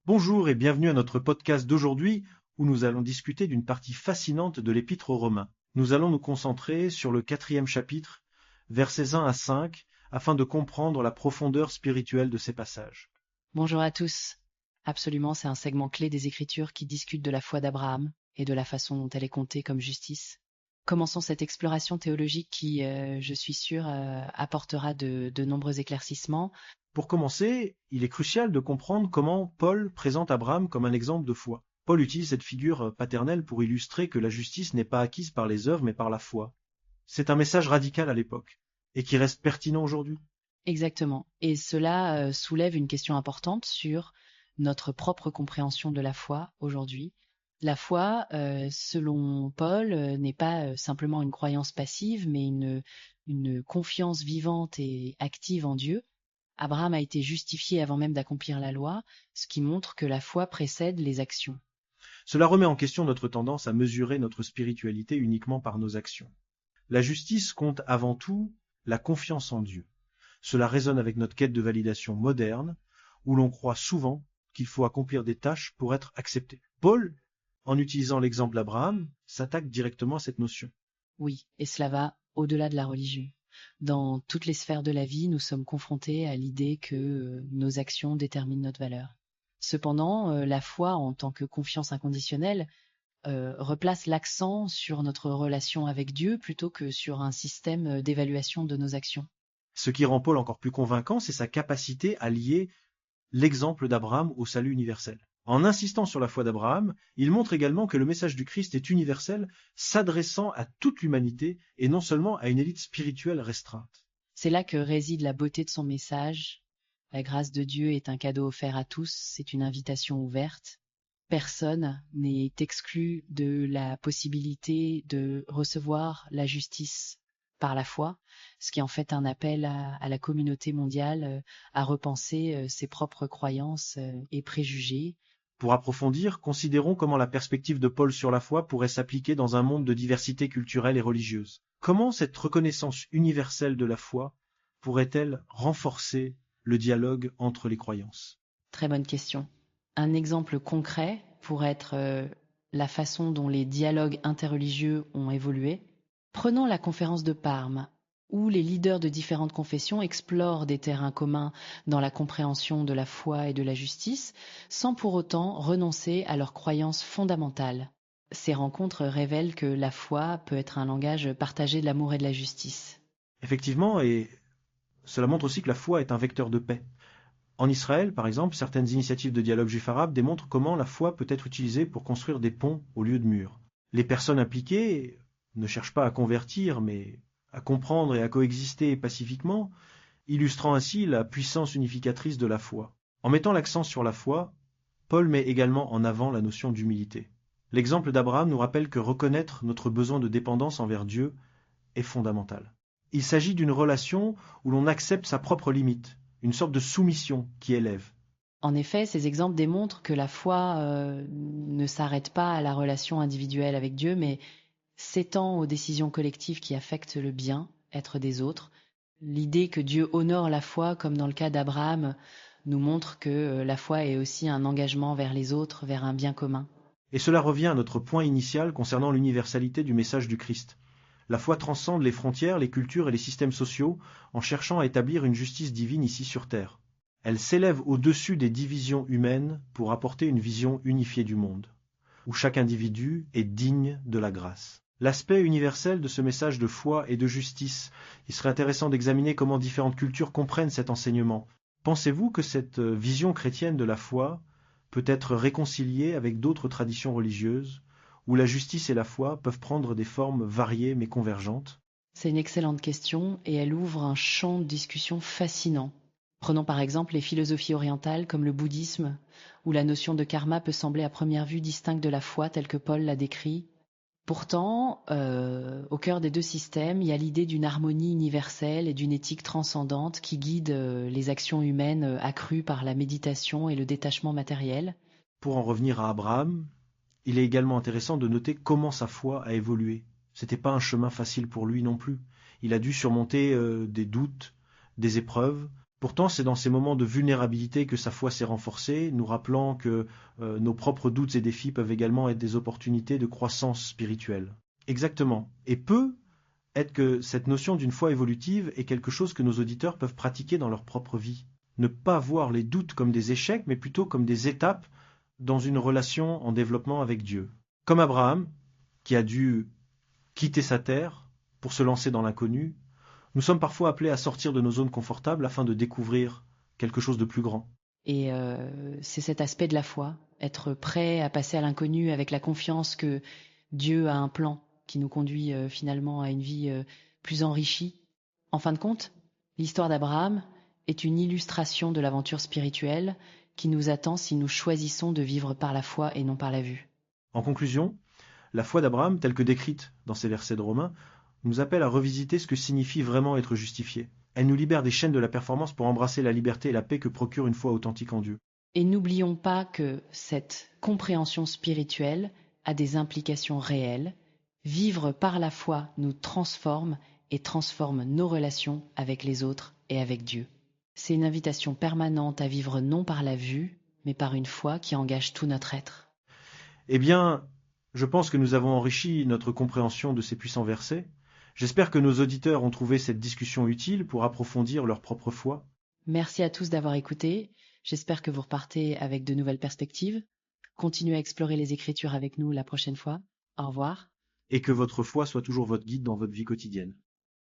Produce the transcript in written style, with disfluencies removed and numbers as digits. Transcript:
Bonjour et bienvenue à notre podcast d'aujourd'hui où nous allons discuter d'une partie fascinante de l'Épître aux Romains. Nous allons nous concentrer sur le 4e chapitre, versets 1 à 5, afin de comprendre la profondeur spirituelle de ces passages. Bonjour à tous. Absolument, c'est un segment clé des Écritures qui discute de la foi d'Abraham et de la façon dont elle est comptée comme justice. Commençons cette exploration théologique qui, je suis sûre, apportera de nombreux éclaircissements. Pour commencer, il est crucial de comprendre comment Paul présente Abraham comme un exemple de foi. Paul utilise cette figure paternelle pour illustrer que la justice n'est pas acquise par les œuvres mais par la foi. C'est un message radical à l'époque et qui reste pertinent aujourd'hui. Exactement. Et cela soulève une question importante sur notre propre compréhension de la foi aujourd'hui. La foi, selon Paul, n'est pas simplement une croyance passive, mais une confiance vivante et active en Dieu. Abraham a été justifié avant même d'accomplir la loi, ce qui montre que la foi précède les actions. Cela remet en question notre tendance à mesurer notre spiritualité uniquement par nos actions. La justice compte avant tout la confiance en Dieu. Cela résonne avec notre quête de validation moderne, où l'on croit souvent qu'il faut accomplir des tâches pour être accepté. Paul, en utilisant l'exemple d'Abraham, s'attaque directement à cette notion. Oui, et cela va au-delà de la religion. Dans toutes les sphères de la vie, nous sommes confrontés à l'idée que nos actions déterminent notre valeur. Cependant, la foi en tant que confiance inconditionnelle replace l'accent sur notre relation avec Dieu plutôt que sur un système d'évaluation de nos actions. Ce qui rend Paul encore plus convaincant, c'est sa capacité à lier l'exemple d'Abraham au salut universel. En insistant sur la foi d'Abraham, il montre également que le message du Christ est universel, s'adressant à toute l'humanité et non seulement à une élite spirituelle restreinte. C'est là que réside la beauté de son message. La grâce de Dieu est un cadeau offert à tous, c'est une invitation ouverte. Personne n'est exclu de la possibilité de recevoir la justice par la foi, ce qui est en fait un appel à la communauté mondiale à repenser ses propres croyances et préjugés. Pour approfondir, considérons comment la perspective de Paul sur la foi pourrait s'appliquer dans un monde de diversité culturelle et religieuse. Comment cette reconnaissance universelle de la foi pourrait-elle renforcer le dialogue entre les croyances? Très bonne question. Un exemple concret pourrait être la façon dont les dialogues interreligieux ont évolué. Prenons la conférence de Parme, où les leaders de différentes confessions explorent des terrains communs dans la compréhension de la foi et de la justice, sans pour autant renoncer à leurs croyances fondamentales. Ces rencontres révèlent que la foi peut être un langage partagé de l'amour et de la justice. Effectivement, et cela montre aussi que la foi est un vecteur de paix. En Israël, par exemple, certaines initiatives de dialogue juif-arabe démontrent comment la foi peut être utilisée pour construire des ponts au lieu de murs. Les personnes impliquées ne cherchent pas à convertir, mais à comprendre et à coexister pacifiquement, illustrant ainsi la puissance unificatrice de la foi. En mettant l'accent sur la foi, Paul met également en avant la notion d'humilité. L'exemple d'Abraham nous rappelle que reconnaître notre besoin de dépendance envers Dieu est fondamental. Il s'agit d'une relation où l'on accepte sa propre limite, une sorte de soumission qui élève. En effet, ces exemples démontrent que la foi ne s'arrête pas à la relation individuelle avec Dieu, mais s'étend aux décisions collectives qui affectent le bien-être des autres. L'idée que Dieu honore la foi, comme dans le cas d'Abraham, nous montre que la foi est aussi un engagement vers les autres, vers un bien commun. Et cela revient à notre point initial concernant l'universalité du message du Christ. La foi transcende les frontières, les cultures et les systèmes sociaux en cherchant à établir une justice divine ici sur terre. Elle s'élève au-dessus des divisions humaines pour apporter une vision unifiée du monde, où chaque individu est digne de la grâce. L'aspect universel de ce message de foi et de justice, il serait intéressant d'examiner comment différentes cultures comprennent cet enseignement. Pensez-vous que cette vision chrétienne de la foi peut être réconciliée avec d'autres traditions religieuses, où la justice et la foi peuvent prendre des formes variées mais convergentes? C'est une excellente question et elle ouvre un champ de discussion fascinant. Prenons par exemple les philosophies orientales comme le bouddhisme, où la notion de karma peut sembler à première vue distincte de la foi telle que Paul l'a décrit. Pourtant, au cœur des deux systèmes, il y a l'idée d'une harmonie universelle et d'une éthique transcendante qui guide les actions humaines accrues par la méditation et le détachement matériel. Pour en revenir à Abraham, il est également intéressant de noter comment sa foi a évolué. C'était pas un chemin facile pour lui non plus. Il a dû surmonter des doutes, des épreuves, Pourtant, c'est dans ces moments de vulnérabilité que sa foi s'est renforcée, nous rappelant que nos propres doutes et défis peuvent également être des opportunités de croissance spirituelle. Exactement. Et peut être que cette notion d'une foi évolutive est quelque chose que nos auditeurs peuvent pratiquer dans leur propre vie. Ne pas voir les doutes comme des échecs, mais plutôt comme des étapes dans une relation en développement avec Dieu. Comme Abraham, qui a dû quitter sa terre pour se lancer dans l'inconnu, nous sommes parfois appelés à sortir de nos zones confortables afin de découvrir quelque chose de plus grand. Et c'est cet aspect de la foi, être prêt à passer à l'inconnu avec la confiance que Dieu a un plan qui nous conduit finalement à une vie plus enrichie. En fin de compte, l'histoire d'Abraham est une illustration de l'aventure spirituelle qui nous attend si nous choisissons de vivre par la foi et non par la vue. En conclusion, la foi d'Abraham, telle que décrite dans ces versets de Romains, nous appelle à revisiter ce que signifie vraiment être justifié. Elle nous libère des chaînes de la performance pour embrasser la liberté et la paix que procure une foi authentique en Dieu. Et n'oublions pas que cette compréhension spirituelle a des implications réelles. Vivre par la foi nous transforme et transforme nos relations avec les autres et avec Dieu. C'est une invitation permanente à vivre non par la vue, mais par une foi qui engage tout notre être. Eh bien, je pense que nous avons enrichi notre compréhension de ces puissants versets. J'espère que nos auditeurs ont trouvé cette discussion utile pour approfondir leur propre foi. Merci à tous d'avoir écouté. J'espère que vous repartez avec de nouvelles perspectives. Continuez à explorer les Écritures avec nous la prochaine fois. Au revoir. Et que votre foi soit toujours votre guide dans votre vie quotidienne.